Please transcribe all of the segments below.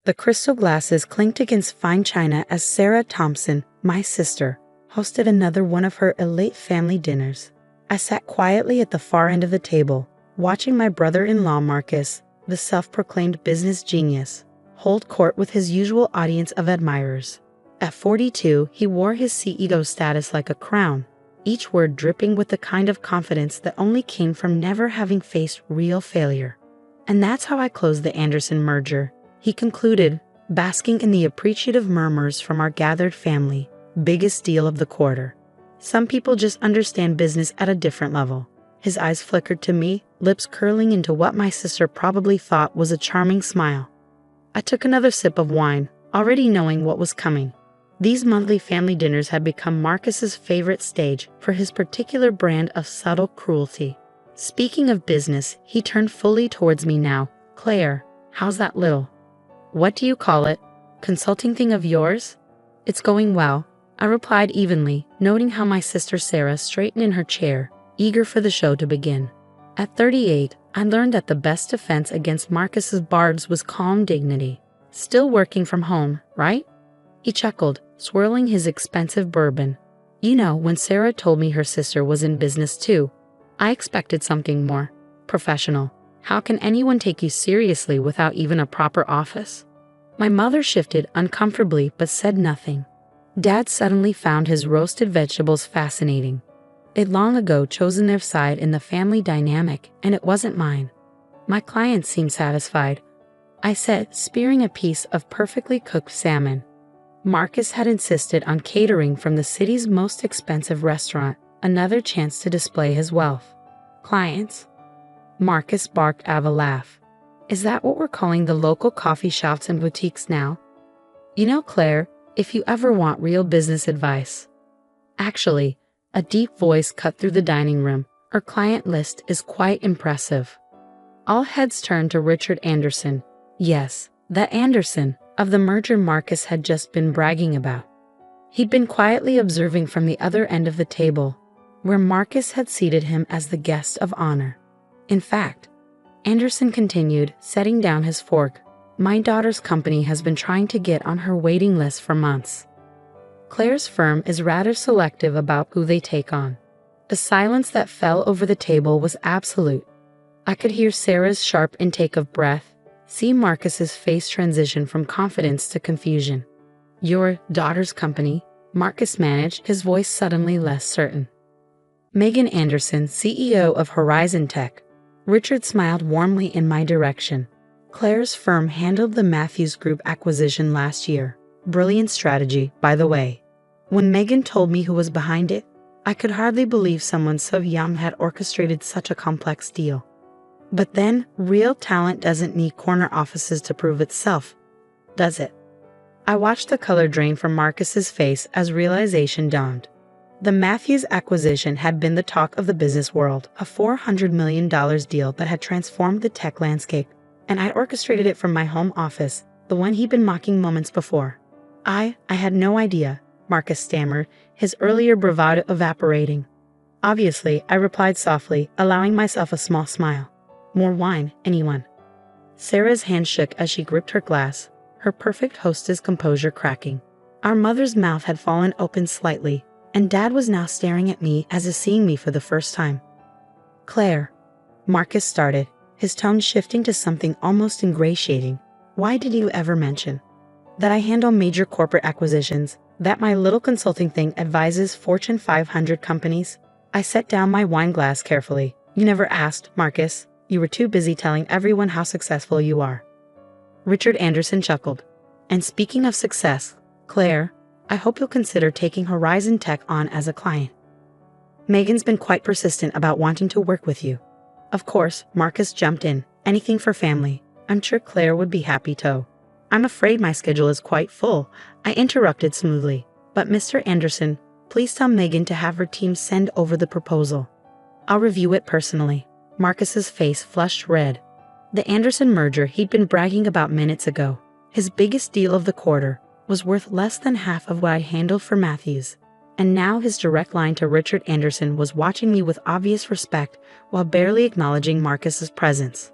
The crystal glasses clinked against fine china as Sarah Thompson, my sister, hosted another one of her elite family dinners. I sat quietly at the far end of the table, watching my brother-in-law Marcus, the self-proclaimed business genius, hold court with his usual audience of admirers. At 42, he wore his CEO status like a crown, each word dripping with the kind of confidence that only came from never having faced real failure. "And that's how I closed the Anderson merger," he concluded, basking in the appreciative murmurs from our gathered family. "Biggest deal of the quarter. Some people just understand business at a different level." His eyes flickered to me, lips curling into what my sister probably thought was a charming smile. I took another sip of wine, already knowing what was coming. These monthly family dinners had become Marcus's favorite stage for his particular brand of subtle cruelty. Speaking of business, he turned fully towards me now. "Claire, how's that little, what do you call it, consulting thing of yours?" "It's going well," I replied evenly, noting how my sister Sarah straightened in her chair, eager for the show to begin. At 38, I learned that the best defense against Marcus's barbs was calm dignity. "Still working from home, right?" He chuckled, swirling his expensive bourbon. You know, when Sarah told me her sister was in business too, I expected something more professional. How can anyone take you seriously without even a proper office? My mother shifted uncomfortably but said nothing. Dad suddenly found his roasted vegetables fascinating. They'd long ago chosen their side in the family dynamic, and it wasn't mine. "My clients seem satisfied," I said, spearing a piece of perfectly cooked salmon. Marcus had insisted on catering from the city's most expensive restaurant, another chance to display his wealth. "Clients?" Marcus barked out of a laugh. "Is that what we're calling the local coffee shops and boutiques now? You know, Claire, if you ever want real business advice." Actually, a deep voice cut through the dining room. "Our client list is quite impressive." All heads turned to Richard Anderson. Yes, that Anderson of the merger Marcus had just been bragging about. He'd been quietly observing from the other end of the table, where Marcus had seated him as the guest of honor. "In fact," Anderson continued, setting down his fork, "my daughter's company has been trying to get on her waiting list for months. Claire's firm is rather selective about who they take on." The silence that fell over the table was absolute. I could hear Sarah's sharp intake of breath, see Marcus's face transition from confidence to confusion. "Your daughter's company?" Marcus managed, his voice suddenly less certain. "Megan Anderson, CEO of Horizon Tech." Richard smiled warmly in my direction. "Claire's firm handled the Matthews Group acquisition last year. Brilliant strategy, by the way." When Megan told me who was behind it, I could hardly believe someone so young had orchestrated such a complex deal. But then, real talent doesn't need corner offices to prove itself, does it? I watched the color drain from Marcus's face as realization dawned. The Matthews acquisition had been the talk of the business world, a $400 million deal that had transformed the tech landscape, and I'd orchestrated it from my home office, the one he'd been mocking moments before. I had no idea," Marcus stammered, his earlier bravado evaporating. "Obviously," I replied softly, allowing myself a small smile. "More wine, anyone?" Sarah's hand shook as she gripped her glass, her perfect hostess composure cracking. Our mother's mouth had fallen open slightly, and Dad was now staring at me as if seeing me for the first time. "Claire," Marcus started, his tone shifting to something almost ingratiating. "Why did you ever mention that I handle major corporate acquisitions, that my little consulting thing advises Fortune 500 companies?" I set down my wine glass carefully. "You never asked, Marcus. You were too busy telling everyone how successful you are." Richard Anderson chuckled. "And speaking of success, Claire, I hope you'll consider taking Horizon Tech on as a client. Megan's been quite persistent about wanting to work with you." Of course, Marcus jumped in. "Anything for family. I'm sure Claire would be happy to." "I'm afraid my schedule is quite full," I interrupted smoothly. "But Mr. Anderson, please tell Megan to have her team send over the proposal. I'll review it personally." Marcus's face flushed red. The Anderson merger he'd been bragging about minutes ago, his biggest deal of the quarter, was worth less than half of what I handled for Matthews. And now his direct line to Richard Anderson was watching me with obvious respect while barely acknowledging Marcus's presence.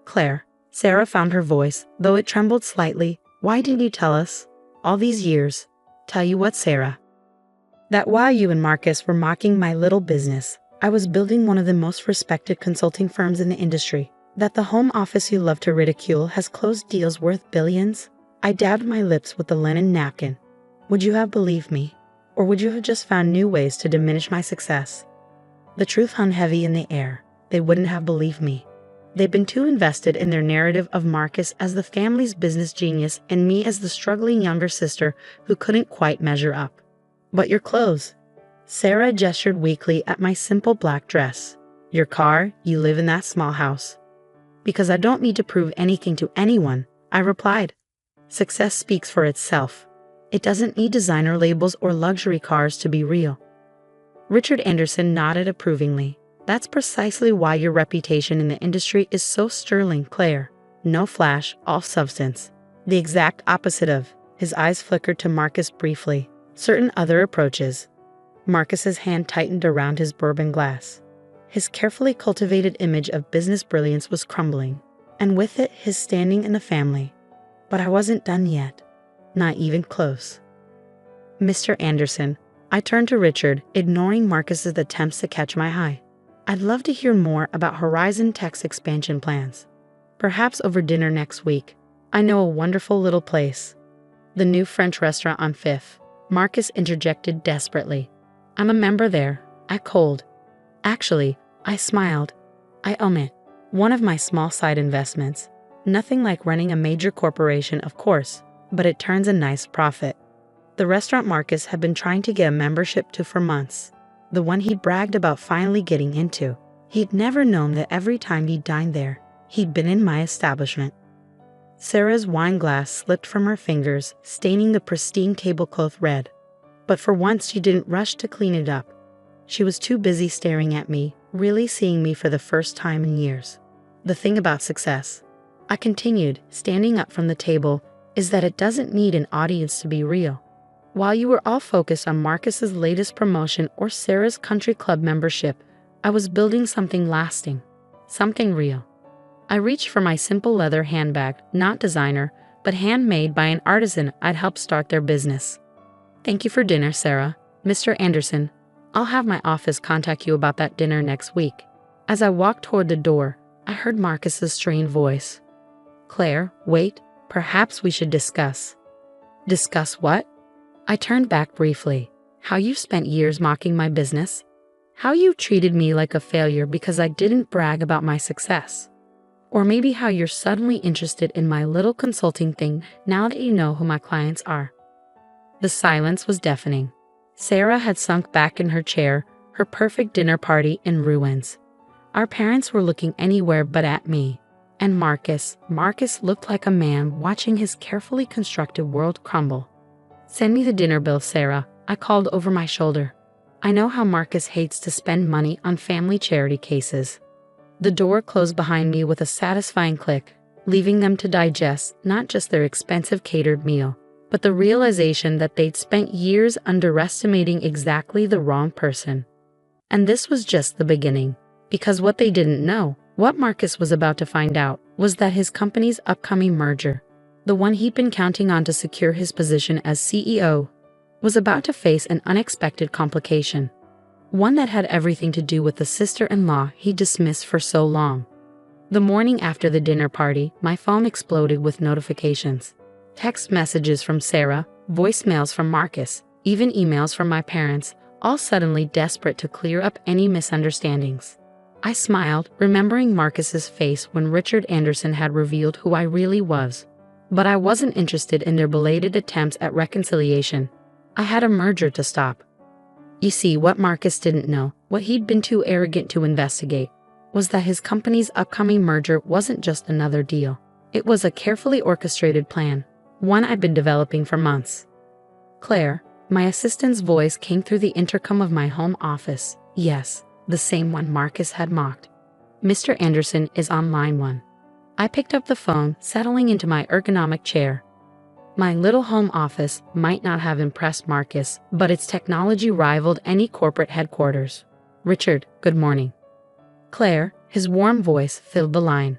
"Claire," Sarah found her voice, though it trembled slightly, Why didn't you tell us? All these years. Tell you what, Sarah. That while you and Marcus were mocking my little business, I was building one of the most respected consulting firms in the industry. That the home office you love to ridicule has closed deals worth billions? I dabbed my lips with the linen napkin. Would you have believed me? Or would you have just found new ways to diminish my success? The truth hung heavy in the air. They wouldn't have believed me. They'd been too invested in their narrative of Marcus as the family's business genius and me as the struggling younger sister who couldn't quite measure up. But your clothes. Sarah gestured weakly at my simple black dress. Your car, you live in that small house. Because I don't need to prove anything to anyone, I replied. Success speaks for itself. It doesn't need designer labels or luxury cars to be real. Richard Anderson nodded approvingly. That's precisely why your reputation in the industry is so sterling, Claire. No flash, all substance. The exact opposite of. His eyes flickered to Marcus briefly. Certain other approaches. Marcus's hand tightened around his bourbon glass. His carefully cultivated image of business brilliance was crumbling, and with it his standing in the family. But I wasn't done yet. Not even close. Mr. Anderson, I turned to Richard, ignoring Marcus's attempts to catch my eye. I'd love to hear more about Horizon Tech's expansion plans. Perhaps over dinner next week. I know a wonderful little place. The new French restaurant on Fifth. Marcus interjected desperately. I'm a member there. I cold. Actually, I smiled. I own it. One of my small side investments. Nothing like running a major corporation, of course, but it turns a nice profit. The restaurant Marcus had been trying to get a membership to for months. The one he bragged about finally getting into. He'd never known that every time he dined there, he'd been in my establishment. Sarah's wine glass slipped from her fingers, staining the pristine tablecloth red. But for once she didn't rush to clean it up. She was too busy staring at me, really seeing me for the first time in years. The thing about success, I continued, standing up from the table, is that it doesn't need an audience to be real. While you were all focused on Marcus's latest promotion or Sarah's country club membership, I was building something lasting, something real. I reached for my simple leather handbag, not designer, but handmade by an artisan I'd helped start their business. Thank you for dinner, Sarah. Mr. Anderson, I'll have my office contact you about that dinner next week. As I walked toward the door, I heard Marcus's strained voice. Claire, wait, perhaps we should discuss. Discuss what? I turned back briefly. How you spent years mocking my business? How you treated me like a failure because I didn't brag about my success? Or maybe how you're suddenly interested in my little consulting thing now that you know who my clients are. The silence was deafening. Sarah had sunk back in her chair, her perfect dinner party in ruins. Our parents were looking anywhere but at me. And Marcus looked like a man watching his carefully constructed world crumble. Send me the dinner bill, Sarah, I called over my shoulder. I know how Marcus hates to spend money on family charity cases. The door closed behind me with a satisfying click, leaving them to digest not just their expensive catered meal, but the realization that they'd spent years underestimating exactly the wrong person. And this was just the beginning, because what they didn't know, what Marcus was about to find out, was that his company's upcoming merger, the one he'd been counting on to secure his position as CEO, was about to face an unexpected complication. One that had everything to do with the sister-in-law he dismissed for so long. The morning after the dinner party, my phone exploded with notifications. Text messages from Sarah, voicemails from Marcus, even emails from my parents, all suddenly desperate to clear up any misunderstandings. I smiled, remembering Marcus's face when Richard Anderson had revealed who I really was. But I wasn't interested in their belated attempts at reconciliation. I had a merger to stop. You see, what Marcus didn't know, what he'd been too arrogant to investigate, was that his company's upcoming merger wasn't just another deal. It was a carefully orchestrated plan, one I'd been developing for months. Claire, my assistant's voice came through the intercom of my home office. Yes, the same one Marcus had mocked. Mr. Anderson is on line 1. I picked up the phone, settling into my ergonomic chair. My little home office might not have impressed Marcus, but its technology rivaled any corporate headquarters. Richard, good morning. Claire, his warm voice filled the line.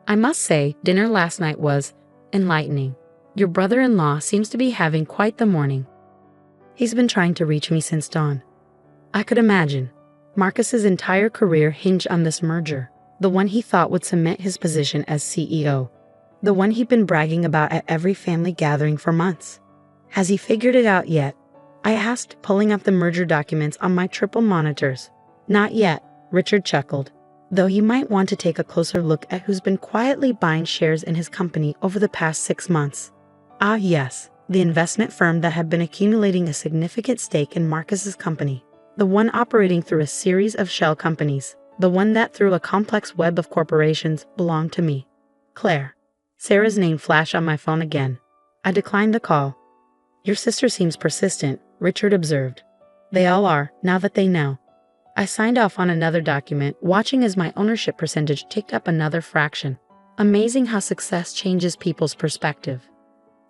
I must say, dinner last night was enlightening. Your brother-in-law seems to be having quite the morning. He's been trying to reach me since dawn. I could imagine. Marcus's entire career hinged on this merger, the one he thought would cement his position as CEO, the one he'd been bragging about at every family gathering for months. Has he figured it out yet? I asked, pulling up the merger documents on my triple monitors. Not yet, Richard chuckled, though he might want to take a closer look at who's been quietly buying shares in his company over the past 6 months. Ah yes, the investment firm that had been accumulating a significant stake in Marcus's company, the one operating through a series of shell companies, the one that through a complex web of corporations belonged to me. Claire. Sarah's name flashed on my phone again. I declined the call. Your sister seems persistent, Richard observed. They all are, now that they know. I signed off on another document, watching as my ownership percentage ticked up another fraction. Amazing how success changes people's perspective.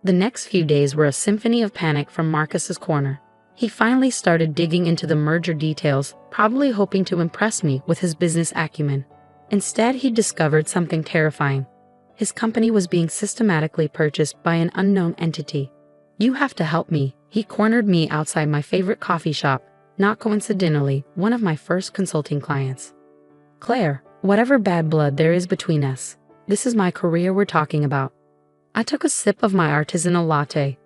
The next few days were a symphony of panic from Marcus's corner. He finally started digging into the merger details, probably hoping to impress me with his business acumen. Instead, he discovered something terrifying. His company was being systematically purchased by an unknown entity. You have to help me, he cornered me outside my favorite coffee shop, not coincidentally, one of my first consulting clients. Claire, whatever bad blood there is between us, this is my career we're talking about. I took a sip of my artisanal latte.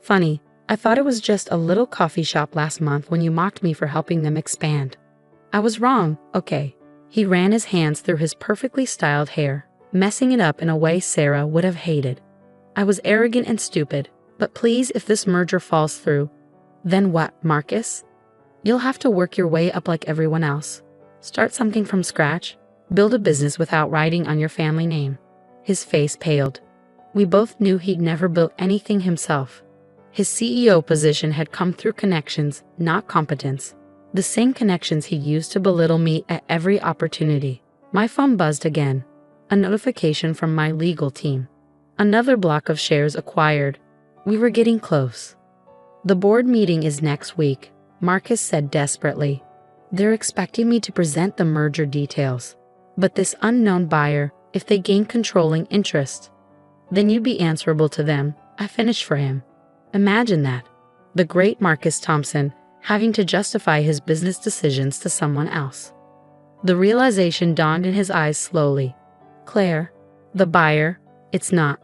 Funny, I thought it was just a little coffee shop last month when you mocked me for helping them expand. I was wrong, okay. He ran his hands through his perfectly styled hair, messing it up in a way Sarah would have hated. I was arrogant and stupid, but please, if this merger falls through, then what, Marcus? You'll have to work your way up like everyone else. Start something from scratch, build a business without riding on your family name. His face paled. We both knew he'd never built anything himself. His CEO position had come through connections, not competence. The same connections he used to belittle me at every opportunity. My phone buzzed again. A notification from my legal team. Another block of shares acquired. We were getting close. The board meeting is next week, Marcus said desperately. They're expecting me to present the merger details. But this unknown buyer, if they gain controlling interest, then you'd be answerable to them, I finished for him. Imagine that. The great Marcus Thompson having to justify his business decisions to someone else. The realization dawned in his eyes slowly. Claire, the buyer, it's not.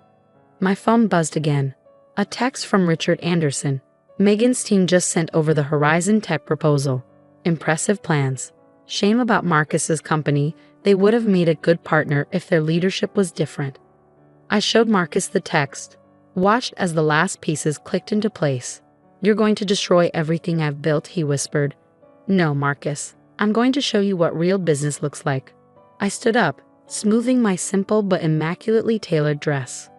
My phone buzzed again. A text from Richard Anderson. Megan's team just sent over the Horizon Tech proposal. Impressive plans. Shame about Marcus's company. They would have made a good partner if their leadership was different. I showed Marcus the text. Watched as the last pieces clicked into place. You're going to destroy everything I've built, he whispered. No, Marcus. I'm going to show you what real business looks like. I stood up, smoothing my simple but immaculately tailored dress.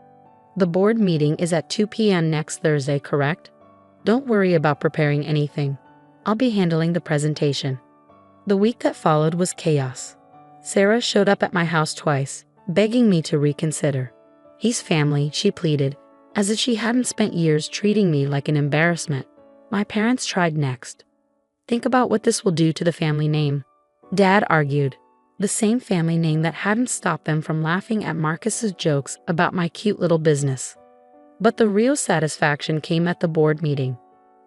The board meeting is at 2 p.m. next Thursday, correct? Don't worry about preparing anything. I'll be handling the presentation. The week that followed was chaos. Sarah showed up at my house twice, begging me to reconsider. He's family, she pleaded, as if she hadn't spent years treating me like an embarrassment. My parents tried next. Think about what this will do to the family name. Dad argued. The same family name that hadn't stopped them from laughing at Marcus's jokes about my cute little business. But the real satisfaction came at the board meeting.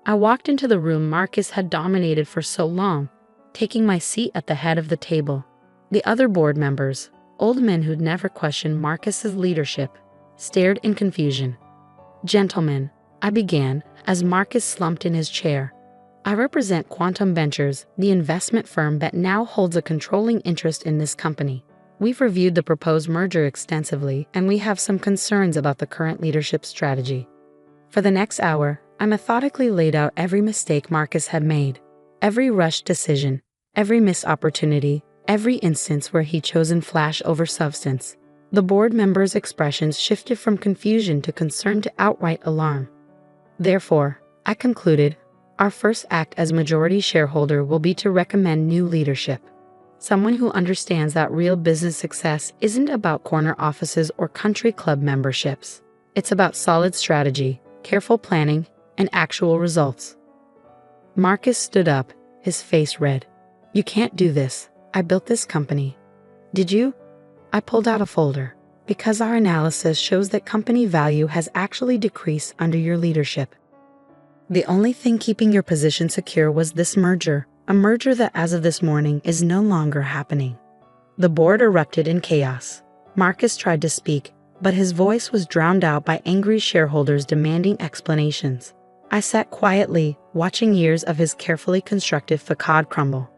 I walked into the room Marcus had dominated for so long, taking my seat at the head of the table. The other board members, old men who'd never questioned Marcus's leadership, stared in confusion. Gentlemen, I began, as Marcus slumped in his chair. I represent Quantum Ventures, the investment firm that now holds a controlling interest in this company. We've reviewed the proposed merger extensively, and we have some concerns about the current leadership strategy. For the next hour, I methodically laid out every mistake Marcus had made, every rushed decision, every missed opportunity, every instance where he'd chosen flash over substance. The board members' expressions shifted from confusion to concern to outright alarm. Therefore, I concluded, our first act as majority shareholder will be to recommend new leadership. Someone who understands that real business success isn't about corner offices or country club memberships. It's about solid strategy, careful planning, and actual results. Marcus stood up, his face red. You can't do this. I built this company. Did you? I pulled out a folder. Because our analysis shows that company value has actually decreased under your leadership. The only thing keeping your position secure was this merger, a merger that as of this morning is no longer happening. The board erupted in chaos. Marcus tried to speak, but his voice was drowned out by angry shareholders demanding explanations. I sat quietly, watching years of his carefully constructed facade crumble.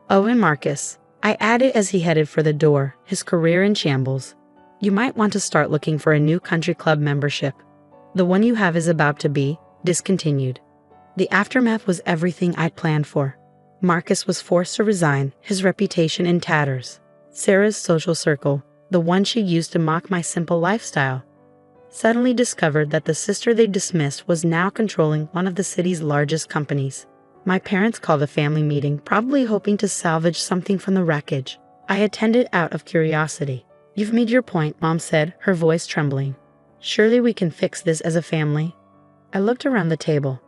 "Oh, and Marcus," I added as he headed for the door, his career in shambles. "You might want to start looking for a new country club membership. The one you have is about to be discontinued." The aftermath was everything I'd planned for. Marcus was forced to resign, his reputation in tatters. Sarah's social circle, the one she used to mock my simple lifestyle, suddenly discovered that the sister they dismissed was now controlling one of the city's largest companies. My parents called a family meeting, probably hoping to salvage something from the wreckage. I attended out of curiosity. "You've made your point," Mom said, her voice trembling. "Surely we can fix this as a family." I looked around the table.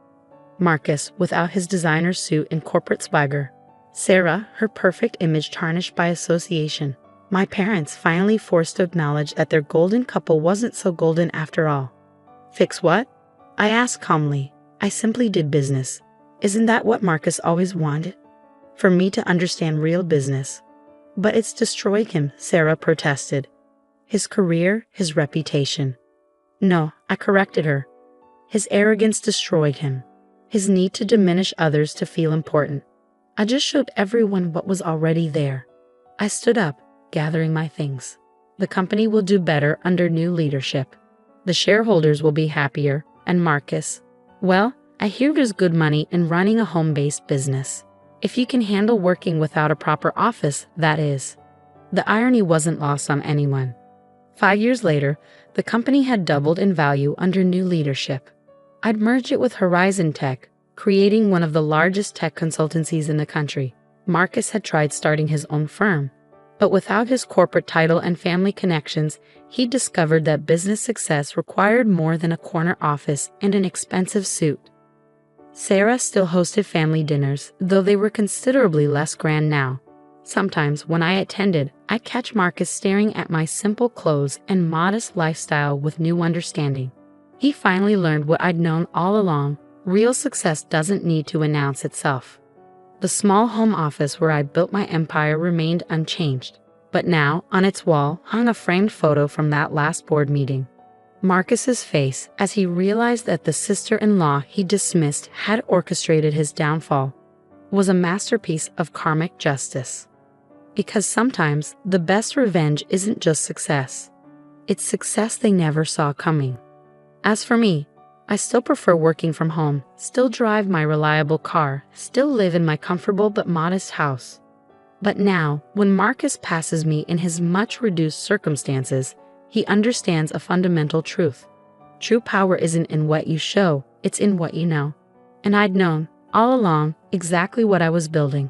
Marcus, without his designer suit and corporate swagger. Sarah, her perfect image tarnished by association. My parents finally forced to acknowledge that their golden couple wasn't so golden after all. "Fix what?" I asked calmly. "I simply did business. Isn't that what Marcus always wanted? For me to understand real business." "But it's destroyed him," Sarah protested. "His career, his reputation." "No," I corrected her. "His arrogance destroyed him. His need to diminish others to feel important. I just showed everyone what was already there." I stood up, gathering my things. "The company will do better under new leadership. The shareholders will be happier, and Marcus, well, I hear there's good money in running a home-based business. If you can handle working without a proper office, that is." The irony wasn't lost on anyone. 5 years later, the company had doubled in value under new leadership. I'd merged it with Horizon Tech, creating one of the largest tech consultancies in the country. Marcus had tried starting his own firm, but without his corporate title and family connections, he discovered that business success required more than a corner office and an expensive suit. Sarah still hosted family dinners, though they were considerably less grand now. Sometimes, when I attended, I'd catch Marcus staring at my simple clothes and modest lifestyle with new understanding. He finally learned what I'd known all along: real success doesn't need to announce itself. The small home office where I built my empire remained unchanged, but now, on its wall, hung a framed photo from that last board meeting. Marcus's face, as he realized that the sister-in-law he dismissed had orchestrated his downfall, was a masterpiece of karmic justice. Because sometimes, the best revenge isn't just success. It's success they never saw coming. As for me, I still prefer working from home, still drive my reliable car, still live in my comfortable but modest house. But now, when Marcus passes me in his much reduced circumstances, he understands a fundamental truth. True power isn't in what you show, it's in what you know. And I'd known, all along, exactly what I was building.